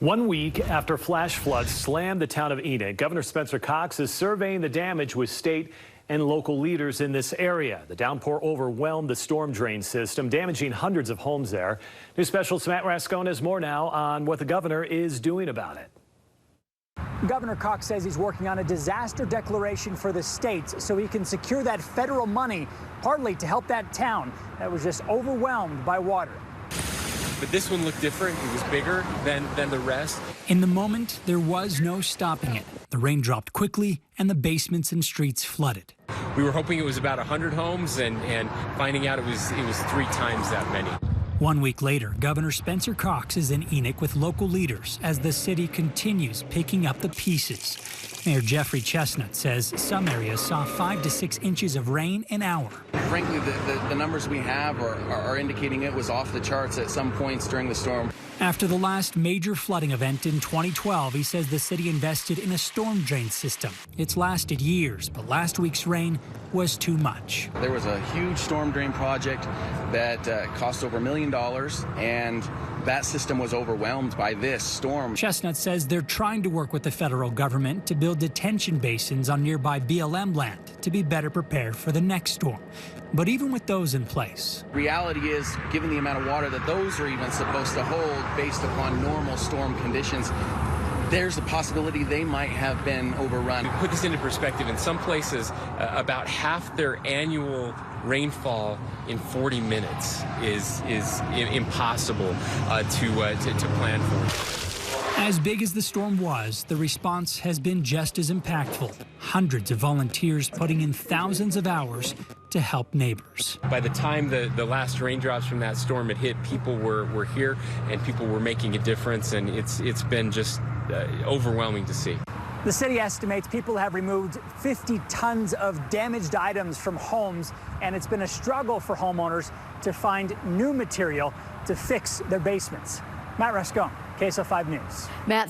1 week after flash floods slammed the town of Enoch, Governor Spencer Cox is surveying the damage with state and local leaders in this area. The downpour overwhelmed the storm drain system, damaging hundreds of homes there. News specialist Matt RASCON has more now on what the governor is doing about it. Governor Cox says he's working on a disaster declaration for the state so he can secure that federal money, partly to help that town that was just overwhelmed by water. But this one looked different. It was bigger than the rest. In the moment, there was no stopping it. The rain dropped quickly and the basements and streets flooded. We were hoping it was about 100 homes and finding out it was 3 times that many. 1 week later, Governor Spencer Cox is in Enoch with local leaders as the city continues picking up the pieces. Mayor CHESNUT says some areas saw 5 to 6 inches of rain an hour. Frankly, the numbers we have are indicating it was off the charts at some points during the storm. After the last major flooding event in 2012, he says the city invested in a storm drain system. It's lasted years, but last week's rain was too much. There was a huge storm drain project that cost over $1 million, and that system was overwhelmed by this storm. CHESNUT says they're trying to work with the federal government to build detention basins on nearby BLM land to be better prepared for the next storm. But even with those in place, reality is, given the amount of water that those are even supposed to hold based upon normal storm conditions, there's the possibility they might have been overrun. To put this into perspective, in some places, about half their annual rainfall in 40 minutes is impossible to plan for. As big as the storm was, the response has been just as impactful. Hundreds of volunteers putting in thousands of hours to help neighbors. By the time the last raindrops from that storm had hit, people were here and people were making a difference, and it's been just overwhelming to see. The city estimates people have removed 50 tons of damaged items from homes, and it's been a struggle for homeowners to find new material to fix their basements. Matt RASCON, KSL 5 News. Matt,